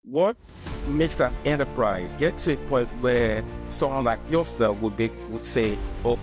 What makes an enterprise get to a point where someone like yourself would say, "Oh,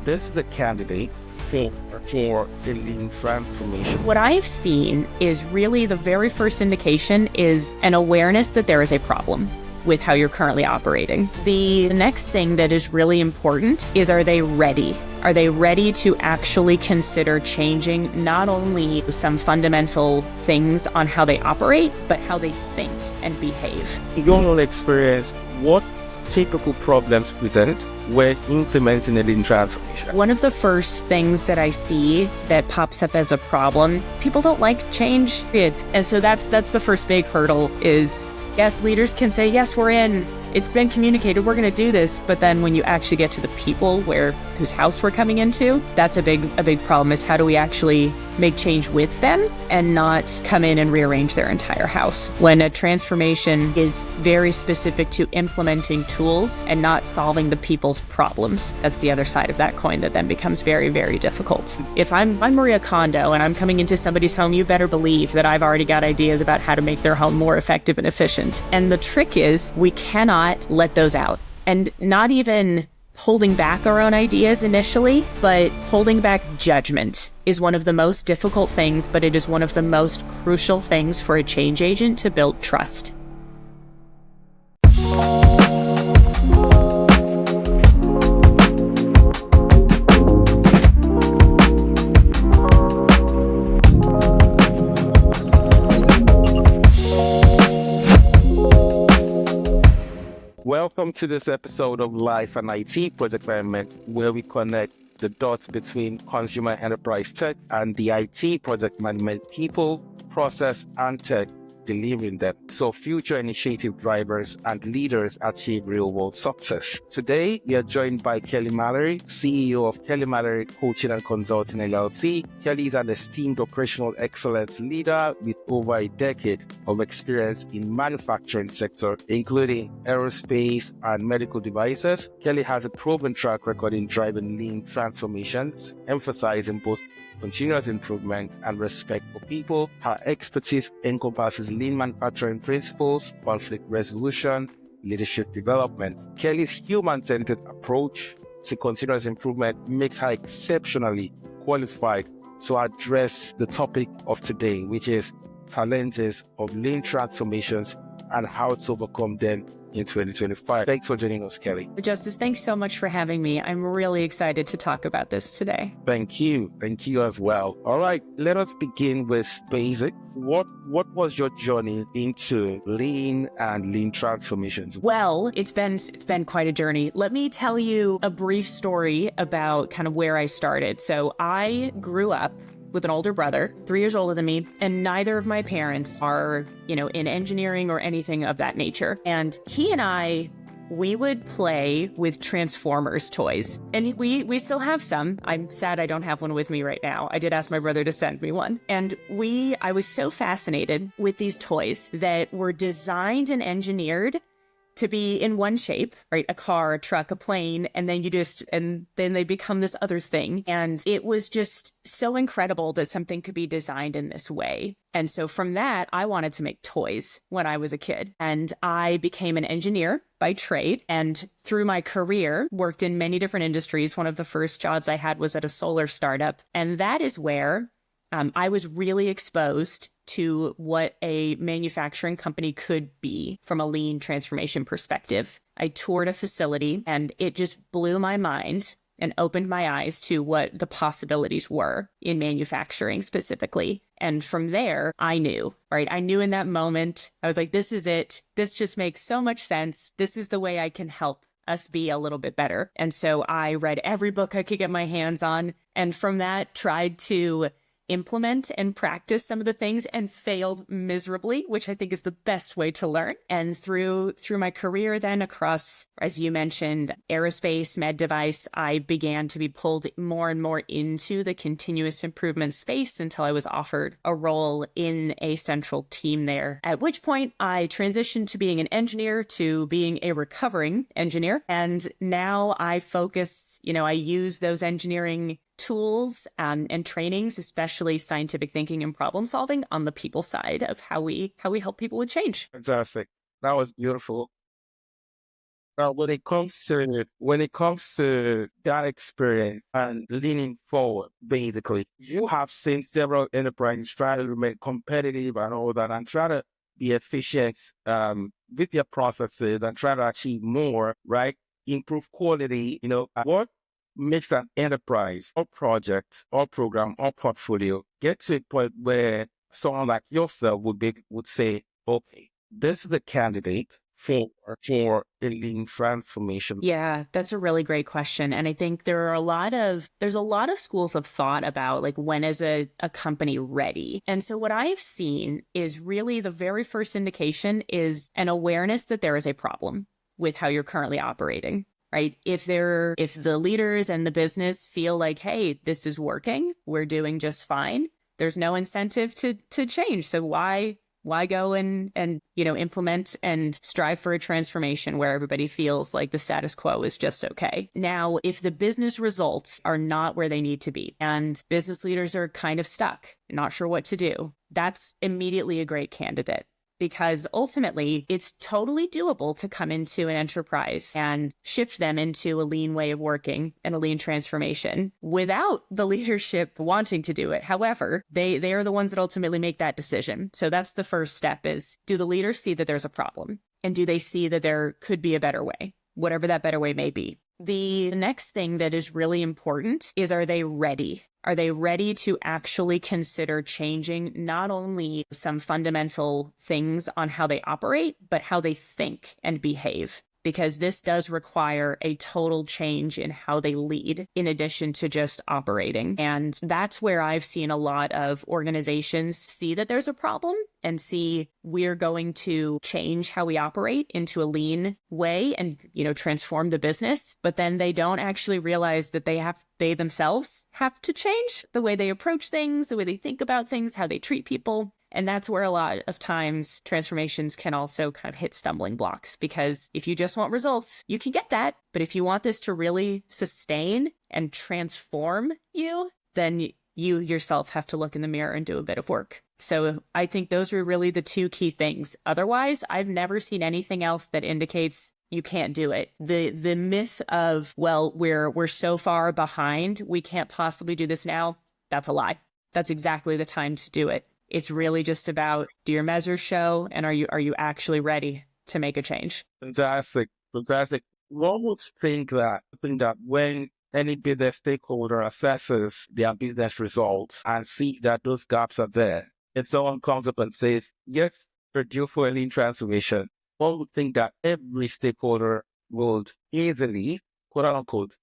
this is the candidate for a lean transformation"? What I've seen is really the very first indication is an awareness that there is a problem with how you're currently operating. The next thing that is really important is, are they ready? Are they ready to actually consider changing not only some fundamental things on how they operate, but how they think and behave? In your own experience, what typical problems present when implementing a lean transformation? One of the first things that I see that pops up as a problem, people don't like change. And so that's the first big hurdle is, yes, leaders can say, yes, we're in, it's been communicated, we're going to do this. But then when you actually get to the people whose house we're coming into, that's a big problem, is how do we actually make change with them and not come in and rearrange their entire house? When a transformation is very specific to implementing tools and not solving the people's problems, that's the other side of that coin that then becomes very, very difficult. If I'm Maria Kondo and I'm coming into somebody's home, you better believe that I've already got ideas about how to make their home more effective and efficient. And the trick is we cannot let those out, and not even holding back our own ideas initially, but holding back judgment is one of the most difficult things, but it is one of the most crucial things for a change agent to build trust. Welcome to this episode of Life and IT Project Environment, where we connect the dots between consumer enterprise tech and the IT project management people, process, and tech delivering them, so future initiative drivers and leaders achieve real-world success. Today, we are joined by Kelly Mallery, CEO of Kelly Mallery Coaching and Consulting LLC. Kelly is an esteemed operational excellence leader with over a decade of experience in manufacturing sector, including aerospace and medical devices. Kelly has a proven track record in driving lean transformations, emphasizing both continuous improvement and respect for people. Her expertise encompasses lean manufacturing principles, conflict resolution, leadership development. Kelly's human-centered approach to continuous improvement makes her exceptionally qualified to address the topic of today, which is challenges of lean transformations and how to overcome them in 2025. Thanks for joining us, Kelly. Justice, thanks so much for having me. I'm really excited to talk about this today. Thank you. Thank you as well. All right, let us begin with basic. What was your journey into lean and lean transformations? Well, it's been quite a journey. Let me tell you a brief story about kind of where I started. So I grew up with an older brother, 3 years older than me, and neither of my parents are, in engineering or anything of that nature. And he and we would play with Transformers toys. And we still have some. I'm sad I don't have one with me right now. I did ask my brother to send me one. And I was so fascinated with these toys that were designed and engineered to be in one shape, right? A car, a truck, a plane, and then they become this other thing. And it was just so incredible that something could be designed in this way. And so from that, I wanted to make toys when I was a kid. And I became an engineer by trade, and through my career, worked in many different industries. One of the first jobs I had was at a solar startup. And that is where I was really exposed to what a manufacturing company could be from a lean transformation perspective. I toured a facility and it just blew my mind and opened my eyes to what the possibilities were in manufacturing specifically. And from there, I knew, right? I knew in that moment, I was like, this is it. This just makes so much sense. This is the way I can help us be a little bit better. And so I read every book I could get my hands on. And from that, tried to implement and practice some of the things and failed miserably, which I think is the best way to learn. And through my career then across, as you mentioned, aerospace, med device, I began to be pulled more and more into the continuous improvement space until I was offered a role in a central team there. At which point I transitioned to being an engineer to being a recovering engineer. And now I focus, I use those engineering tools and trainings, especially scientific thinking and problem solving on the people side of how we help people with change. Fantastic. That was beautiful. Now, when it comes to that experience and leaning forward, basically, you have seen several enterprises try to remain competitive and all that, and try to be efficient with their processes and try to achieve more, right? Improve quality. What makes an enterprise or project or program or portfolio get to a point where someone like yourself would say, okay, this is the candidate for a lean transformation? Yeah, that's a really great question. And I think there's a lot of schools of thought about like, when is a company ready? And so what I've seen is really the very first indication is an awareness that there is a problem with how you're currently operating, right? If the leaders and the business feel like, hey, this is working, we're doing just fine, there's no incentive to change. So why go and implement and strive for a transformation where everybody feels like the status quo is just okay? Now, if the business results are not where they need to be and business leaders are kind of stuck, not sure what to do, that's immediately a great candidate. Because ultimately, it's totally doable to come into an enterprise and shift them into a lean way of working and a lean transformation without the leadership wanting to do it. However, they are the ones that ultimately make that decision. So that's the first step is, do the leaders see that there's a problem? And do they see that there could be a better way, whatever that better way may be? The next thing that is really important is, are they ready? Are they ready to actually consider changing not only some fundamental things on how they operate, but how they think and behave? Because this does require a total change in how they lead in addition to just operating. And that's where I've seen a lot of organizations see that there's a problem and see we're going to change how we operate into a lean way and, transform the business. But then they don't actually realize that they themselves have to change the way they approach things, the way they think about things, how they treat people. And that's where a lot of times transformations can also kind of hit stumbling blocks, because if you just want results, you can get that. But if you want this to really sustain and transform you, then you yourself have to look in the mirror and do a bit of work. So I think those are really the two key things. Otherwise, I've never seen anything else that indicates you can't do it. The myth of, well, we're so far behind, we can't possibly do this now, that's a lie. That's exactly the time to do it. It's really just about, do your measures show, and are you actually ready to make a change? Fantastic. One would think that when any business stakeholder assesses their business results and see that those gaps are there, and someone comes up and says, yes, we're due for a lean transformation, one would think that every stakeholder would easily, quote unquote,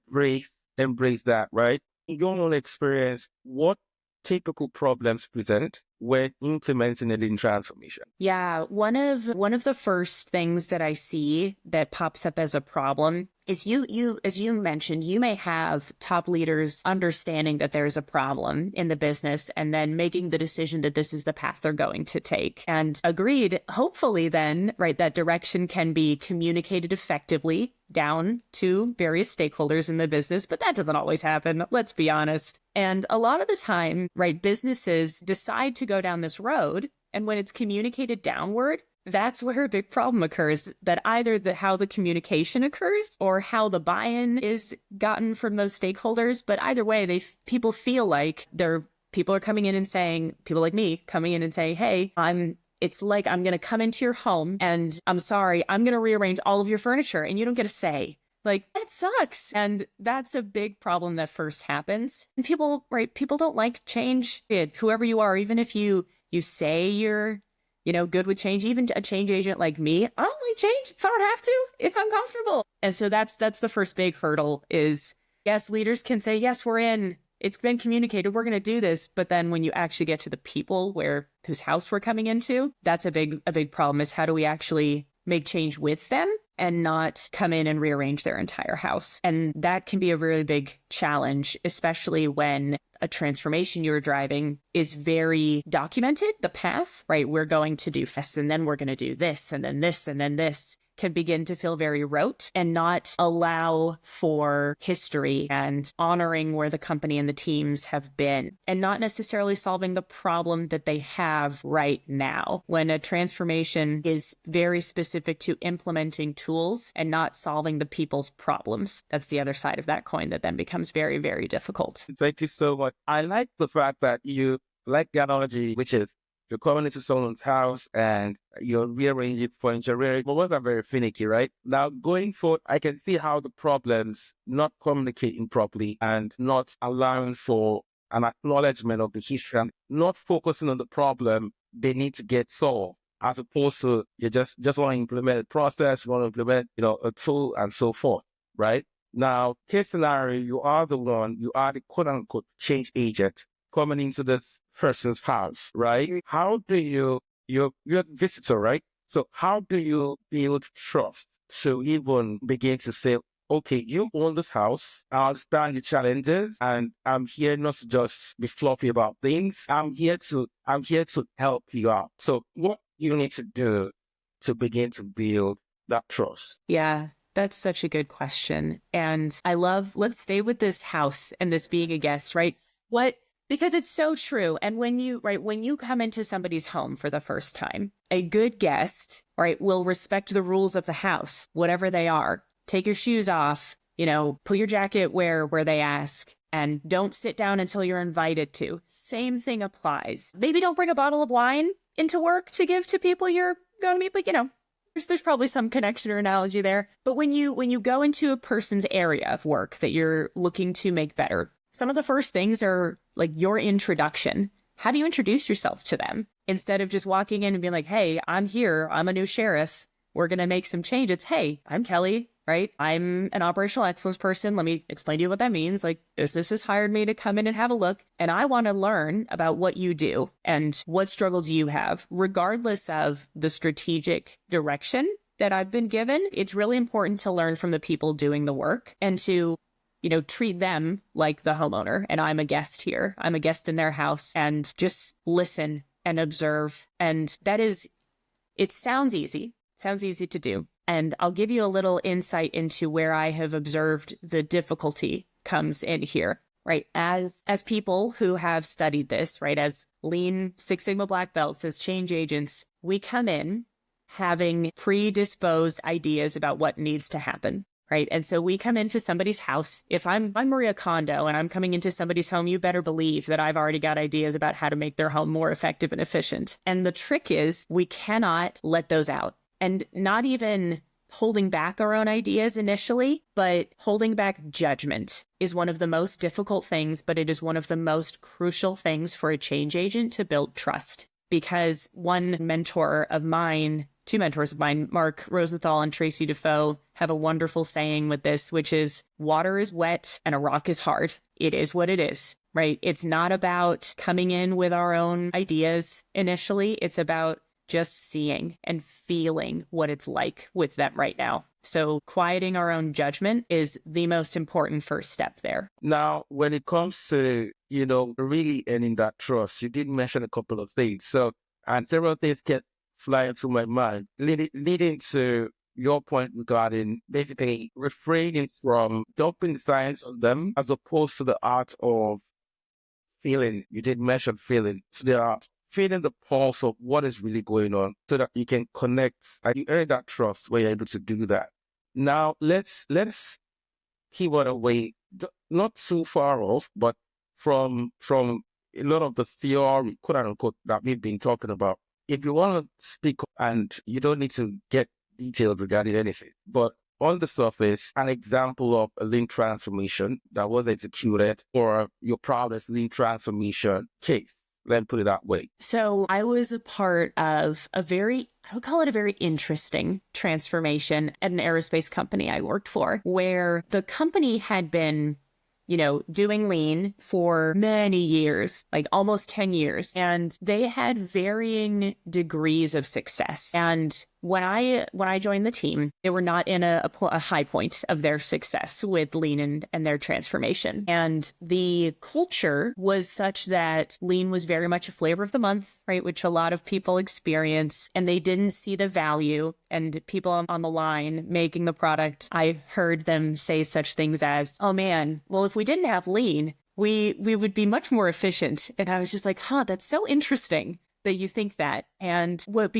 embrace that, right? In your own experience, what typical problems present when implementing a lean transformation? Yeah, one of the first things that I see that pops up as a problem is you as you mentioned, you may have top leaders understanding that there's a problem in the business and then making the decision that this is the path they're going to take. And agreed, hopefully then, right, that direction can be communicated effectively down to various stakeholders in the business, but that doesn't always happen, let's be honest. And a lot of the time, right, businesses decide to go down this road, and when it's communicated downward, that's where a big problem occurs, that either how the communication occurs or how the buy-in is gotten from those stakeholders. But either way, people feel like people are coming in and saying, people like me coming in and saying, hey, it's like I'm going to come into your home and I'm sorry, I'm going to rearrange all of your furniture and you don't get a say. Like, that sucks. And that's a big problem that first happens. And people don't like change. Whoever you are, even if you say you're, good with change, even a change agent like me, I don't like change. If I don't have to, it's uncomfortable. And so that's the first big hurdle is, yes, leaders can say, yes, we're in. It's been communicated, we're going to do this. But then when you actually get to the people whose house we're coming into, that's a big problem, is how do we actually make change with them and not come in and rearrange their entire house? And that can be a really big challenge, especially when a transformation you're driving is very documented, the path, right? We're going to do this, and then we're going to do this, and then this, and then this, can begin to feel very rote and not allow for history and honoring where the company and the teams have been, and not necessarily solving the problem that they have right now. When a transformation is very specific to implementing tools and not solving the people's problems, that's the other side of that coin that then becomes very, very difficult. Thank you so much. I like the fact that you like the analogy, which is you're coming into someone's house and you're rearranging furniture, but work are very finicky, right? Now, going forward, I can see how the problems not communicating properly and not allowing for an acknowledgement of the history and not focusing on the problem they need to get solved, as opposed to you just want to implement a process, you want to implement, a tool and so forth, right? Now, case scenario, you are the quote unquote change agent coming into this person's house, right? How do you're a visitor, right? So how do you build trust to even begin to say, okay, you own this house, I understand your challenges, and I'm here not to just be fluffy about things. I'm here to help you out. So what you need to do to begin to build that trust? Yeah. That's such a good question. And let's stay with this house and this being a guest, right? Because it's so true. And when you come into somebody's home for the first time, a good guest, right, will respect the rules of the house, whatever they are. Take your shoes off, put your jacket where they ask, and don't sit down until you're invited to. Same thing applies. Maybe don't bring a bottle of wine into work to give to people you're going to meet, but there's probably some connection or analogy there. But when you go into a person's area of work that you're looking to make better, some of the first things are like your introduction. How do you introduce yourself to them? Instead of just walking in and being like, hey, I'm here, I'm a new sheriff, we're going to make some changes. Hey, I'm Kelly, right? I'm an operational excellence person. Let me explain to you what that means. Like, business has hired me to come in and have a look, and I want to learn about what you do and what struggles you have, regardless of the strategic direction that I've been given. It's really important to learn from the people doing the work and to treat them like the homeowner. And I'm a guest here. I'm a guest in their house, and just listen and observe. And it sounds easy. Sounds easy to do. And I'll give you a little insight into where I have observed the difficulty comes in here, right? As people who have studied this, right? As Lean Six Sigma black belts, as change agents, we come in having predisposed ideas about what needs to happen. Right. And so we come into somebody's house. If I'm Maria Kondo and I'm coming into somebody's home, you better believe that I've already got ideas about how to make their home more effective and efficient. And the trick is we cannot let those out, and not even holding back our own ideas initially, but holding back judgment is one of the most difficult things, but it is one of the most crucial things for a change agent to build trust. Because two mentors of mine, Mark Rosenthal and Tracy Defoe, have a wonderful saying with this, which is, water is wet and a rock is hard. It is what it is, right? It's not about coming in with our own ideas initially. It's about just seeing and feeling what it's like with them right now. So quieting our own judgment is the most important first step there. Now, when it comes to, really earning that trust, you did mention a couple of things. So, and several things kept flying through my mind, leading to your point regarding basically refraining from dumping the science on them as opposed to the art of feeling. You did mention feeling. So the art, feeling the pulse of what is really going on so that you can connect and you earn that trust when you're able to do that. Now, let's keyword away, not too far off, but from a lot of the theory, quote unquote, that we've been talking about. If you want to speak, and you don't need to get detailed regarding anything, but on the surface, an example of a lean transformation that was executed, or your proudest lean transformation case, let me put it that way. So I was a part of I would call it a very interesting transformation at an aerospace company I worked for, where the company had been doing lean for many years, like almost 10 years. And they had varying degrees of success. And when I joined the team, they were not in a high point of their success with lean and their transformation. And the culture was such that lean was very much a flavor of the month, right? Which a lot of people experience, and they didn't see the value. And people on the line making the product, I heard them say such things as, "Oh man, well, if we didn't have lean, we would be much more efficient." And I was just like, huh, that's so interesting that you think that. And what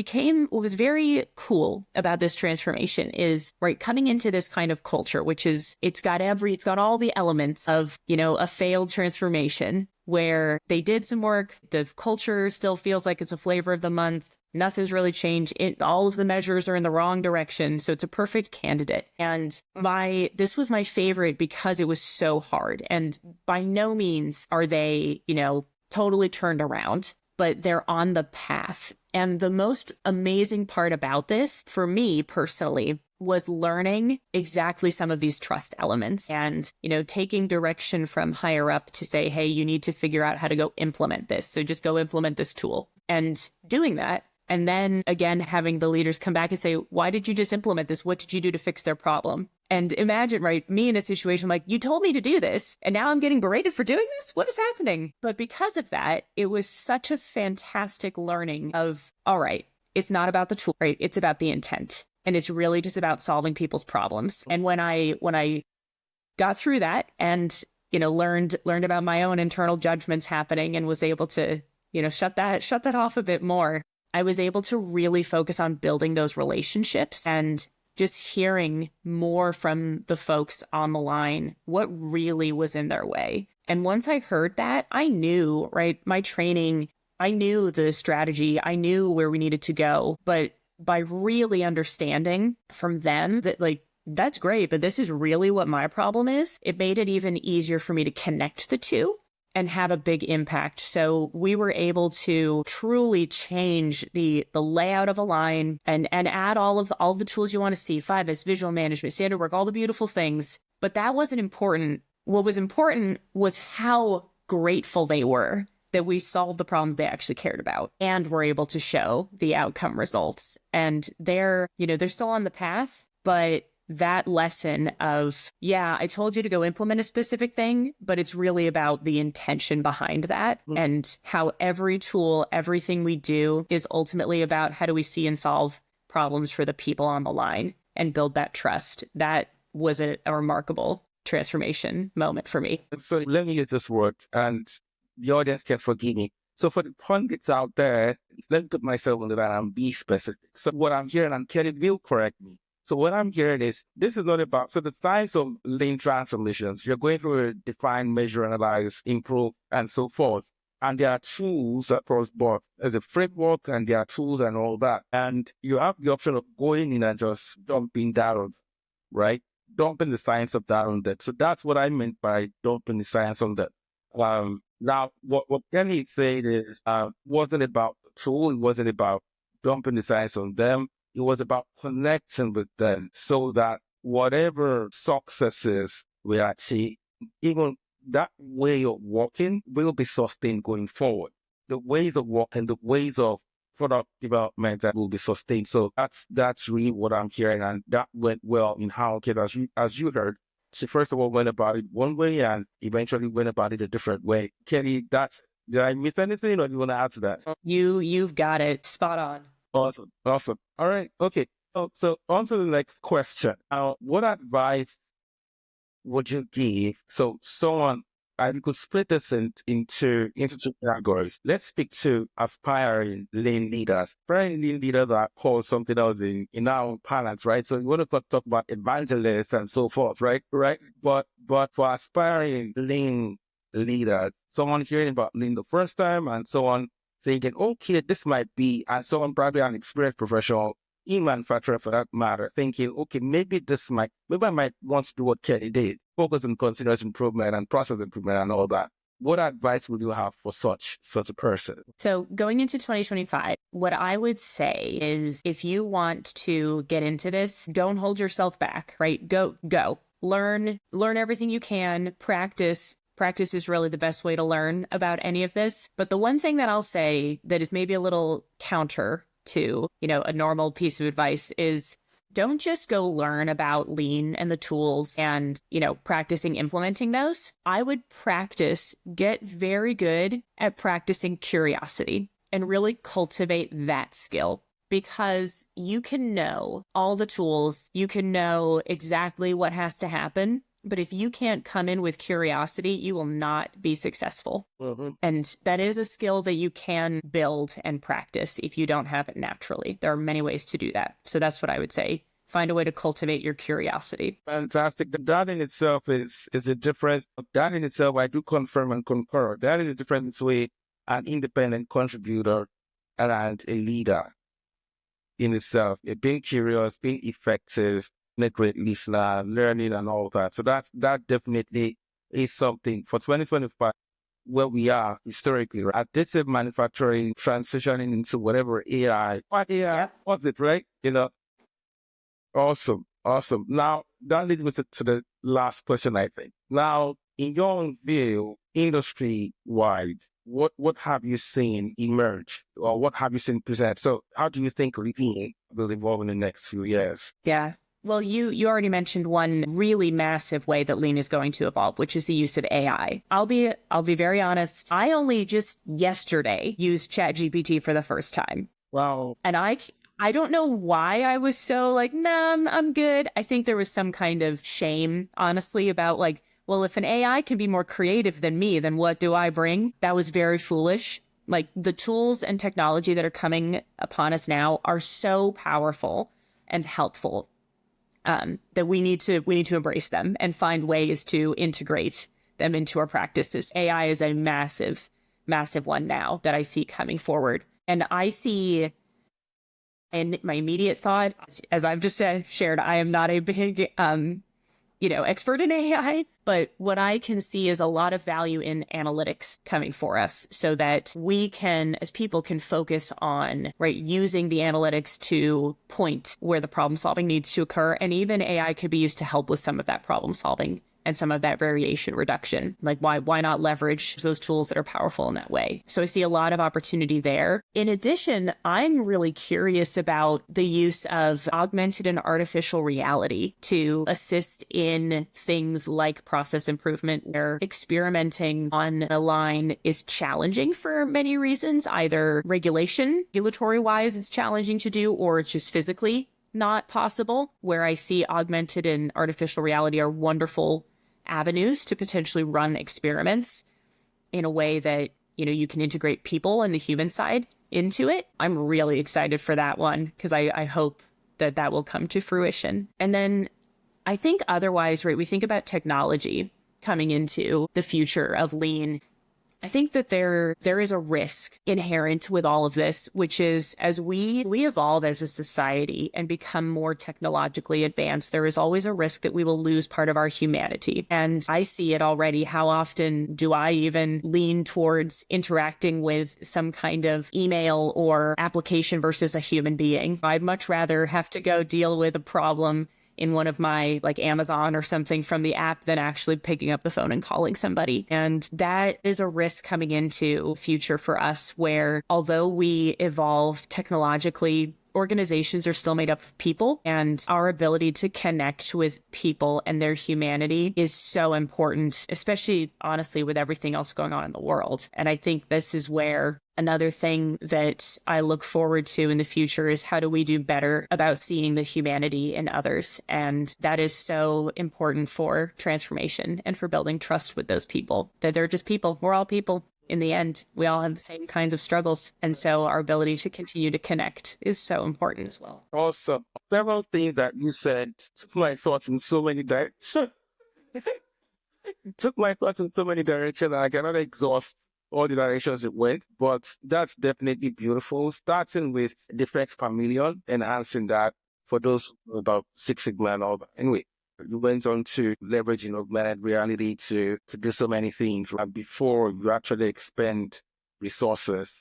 was very cool about this transformation is, right, coming into this kind of culture, which is, it's got all the elements of, a failed transformation where they did some work. The culture still feels like it's a flavor of the month. Nothing's really changed. All of the measures are in the wrong direction. So it's a perfect candidate. And this was my favorite because it was so hard. And by no means are they, totally turned around, but they're on the path. And the most amazing part about this, for me personally, was learning exactly some of these trust elements and, taking direction from higher up to say, hey, you need to figure out how to go implement this. So just go implement this tool, and doing that. And then again, having the leaders come back and say, why did you just implement this? What did you do to fix their problem? And imagine, right, me in a situation like, you told me to do this, and now I'm getting berated for doing this? What is happening? But because of that, it was such a fantastic learning of, all right, it's not about the tool, right? It's about the intent. And it's really just about solving people's problems. And when I got through that and, learned about my own internal judgments happening and was able to, shut that off a bit more, I was able to really focus on building those relationships and just hearing more from the folks on the line, what really was in their way. And once I heard that, I knew, right, my training, I knew the strategy, I knew where we needed to go. But by really understanding from them that, like, that's great, but this is really what my problem is, it made it even easier for me to connect the two and have a big impact. So we were able to truly change the layout of a line and add all the tools you want to see, 5S, visual management, standard work, all the beautiful things. But that wasn't important. What was important was how grateful they were that we solved the problems they actually cared about and were able to show the outcome results. And they're still on the path, but that lesson of, yeah, I told you to go implement a specific thing, but it's really about the intention behind that and how every tool, everything we do is ultimately about how do we see and solve problems for the people on the line and build that trust. That was a remarkable transformation moment for me. So let me use this word, and the audience can forgive me. So for the pundits out there, let me put myself into that and be specific. So what I'm hearing, and Kelly will correct me. So what I'm hearing is, this is not about, so the science of lean transformations, you're going through a define, measure, analyze, improve, and so forth. And there are tools across board. There's a framework and there are tools and all that. And you have the option of going in and just dumping that on, right? Dumping the science of that on them. So that's what I meant by dumping the science on them. Now, what Kelly is saying is, wasn't about the tool. It wasn't about dumping the science on them. It was about connecting with them so that whatever successes we achieve, even that way of working will be sustained going forward. The ways of working, the ways of product development that will be sustained. So that's really what I'm hearing. And that went well in how, as you heard, she first of all went about it one way and eventually went about it a different way. Kelly, did I miss anything, or do you want to add to that? You've got it spot on. Awesome. All right. Okay. So on to the next question. What advice would you give? So someone, I could split this into two categories. Let's speak to aspiring lean leaders. Aspiring lean leaders are called something else in our parlance, right? So you want to talk about evangelists and so forth, right? Right. But for aspiring lean leaders, someone hearing about lean the first time and someone thinking, okay, this might be, and someone probably an experienced professional in manufacturing for that matter, thinking, okay, maybe I might want to do what Kelly did, focus on continuous improvement and process improvement and all that. What advice would you have for such a person? So going into 2025, what I would say is, if you want to get into this, don't hold yourself back, right? Go. Learn everything you can, practice. Practice is really the best way to learn about any of this. But the one thing that I'll say that is maybe a little counter to, a normal piece of advice is don't just go learn about lean and the tools and, practicing implementing those. I would get very good at practicing curiosity and really cultivate that skill, because you can know all the tools, you can know exactly what has to happen. But if you can't come in with curiosity, you will not be successful. Mm-hmm. And that is a skill that you can build and practice if you don't have it naturally. There are many ways to do that. So that's what I would say. Find a way to cultivate your curiosity. Fantastic. That in itself is a difference. That in itself, I do confirm and concur. That is a difference between an independent contributor and a leader in itself. Being curious, being effective, a great listener, learning and all that. So that definitely is something for 2025 where we are historically, right? Additive manufacturing transitioning into whatever AI. What AI was it, right? Awesome. Now that leads me to the last question, I think. Now, in your own view, industry wide, what have you seen emerge, or what have you seen present? So how do you think lean will evolve in the next few years? Yeah. Well, you already mentioned one really massive way that lean is going to evolve, which is the use of AI. I'll be very honest. I only just yesterday used ChatGPT for the first time. Wow. And I don't know why I was so like, nah, I'm good. I think there was some kind of shame, honestly, about like, well, if an AI can be more creative than me, then what do I bring? That was very foolish. Like, the tools and technology that are coming upon us now are so powerful and helpful that we need to embrace them and find ways to integrate them into our practices. AI is a massive, massive one now that I see coming forward. And I see, and my immediate thought, as I've just shared, I am not a big expert in AI, but what I can see is a lot of value in analytics coming for us, so that we can, as people, can focus on, using the analytics to point where the problem solving needs to occur. And even AI could be used to help with some of that problem solving and some of that variation reduction. Like, why not leverage those tools that are powerful in that way? So I see a lot of opportunity there. In addition, I'm really curious about the use of augmented and artificial reality to assist in things like process improvement, where experimenting on a line is challenging for many reasons. Either regulatory wise, it's challenging to do, or it's just physically not possible, where I see augmented and artificial reality are wonderful avenues to potentially run experiments in a way that, you can integrate people and the human side into it. I'm really excited for that one, because I hope that will come to fruition. And then I think otherwise, we think about technology coming into the future of lean. I think that there is a risk inherent with all of this, which is, as we evolve as a society and become more technologically advanced, there is always a risk that we will lose part of our humanity. And I see it already. How often do I even lean towards interacting with some kind of email or application versus a human being? I'd much rather have to go deal with a problem in one of my, like, Amazon or something from the app than actually picking up the phone and calling somebody. And that is a risk coming into future for us, where although we evolve technologically, organizations are still made up of people, and our ability to connect with people and their humanity is so important, especially, honestly, with everything else going on in the world. And I think this is where another thing that I look forward to in the future is, how do we do better about seeing the humanity in others? And that is so important for transformation and for building trust with those people, that they're just people. We're all people. In the end, we all have the same kinds of struggles. And so our ability to continue to connect is so important as well. Awesome. Several things that you said took my thoughts in so many directions. I cannot exhaust all the directions it went, but that's definitely beautiful. Starting with defects per million, enhancing that for those about Six Sigma and all that. Anyway, you went on to leveraging augmented reality to do so many things, right? Before you actually expend resources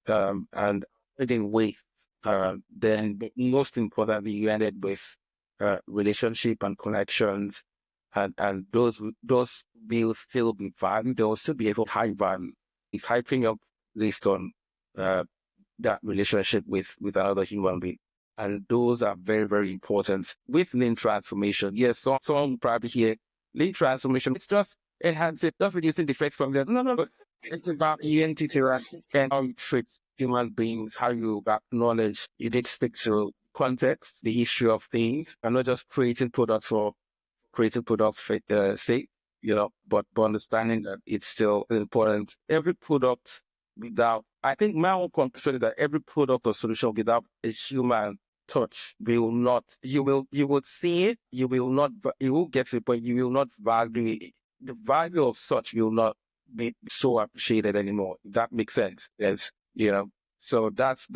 and in waste. Then most importantly, you ended with relationship and connections, and those will still be valued. They will still be able to high value. If hyping up based on that relationship with another human being. And those are very, very important with lean transformation. Yes, someone will probably hear lean transformation. It's just enhancing, just reducing defects from there. No. It's about identity and how you treat human beings, how you acknowledge, you did speak to context, the issue of things, and not just creating products for sake, but understanding that it's still important. Every product I think my own conclusion is that every product or solution without a human touch will not, you will see it, you will get to the point, you will not value it. The value of such will not be so appreciated anymore. If that makes sense. Yes, so that's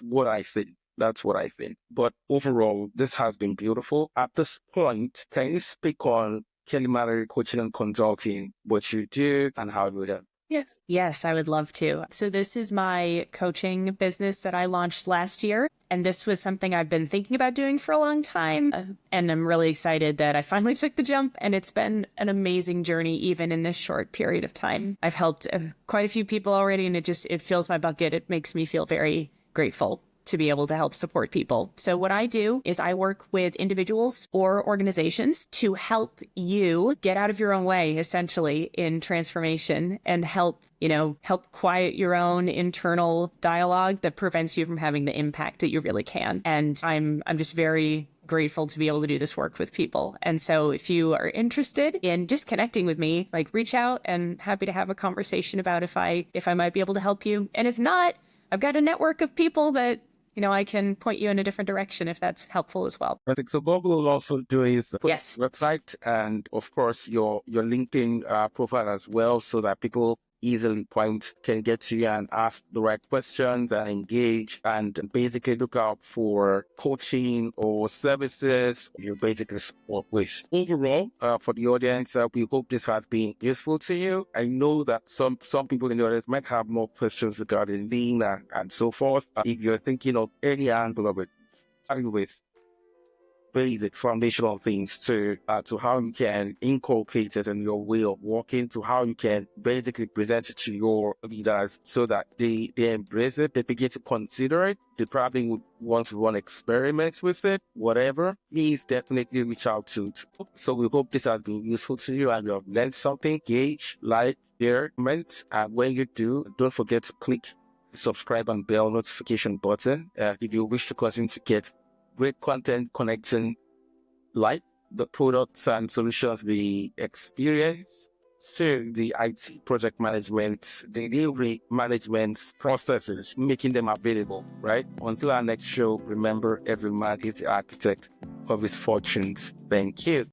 what I think. That's what I think. But overall, this has been beautiful. At this point, can you speak on Kelly Mallery Coaching and Consulting, what you do and how you help? Yeah. Yes, I would love to. So this is my coaching business that I launched last year. And this was something I've been thinking about doing for a long time. And I'm really excited that I finally took the jump. And it's been an amazing journey, even in this short period of time. I've helped quite a few people already, and it fills my bucket. It makes me feel very grateful to be able to help support people. So what I do is I work with individuals or organizations to help you get out of your own way, essentially, in transformation, and help quiet your own internal dialogue that prevents you from having the impact that you really can. And I'm just very grateful to be able to do this work with people. And so if you are interested in just connecting with me, reach out, and happy to have a conversation about if I might be able to help you. And if not, I've got a network of people that I can point you in a different direction if that's helpful as well. So what we'll also do is put Yes. website and, of course, your LinkedIn profile as well, so that people easily can get to you and ask the right questions and engage and basically look out for coaching or services you basically support with. Overall, for the audience, we hope this has been useful to you. I know that some people in the audience might have more questions regarding lean and so forth. If you're thinking of any angle of it, starting with basic foundational things to how you can inculcate it in your way of working, to how you can basically present it to your leaders so that they embrace it, they begin to consider it, they probably would want to run experiments with it, whatever. Please definitely reach out to. So we hope this has been useful to you and you have learned something. Engage, like, share, comment, and when you do, don't forget to click the subscribe and bell notification button if you wish to continue to get great content connecting the products and solutions we experience to the IT project management, the delivery management processes, making them available, right? Until our next show, remember, every man is the architect of his fortunes. Thank you.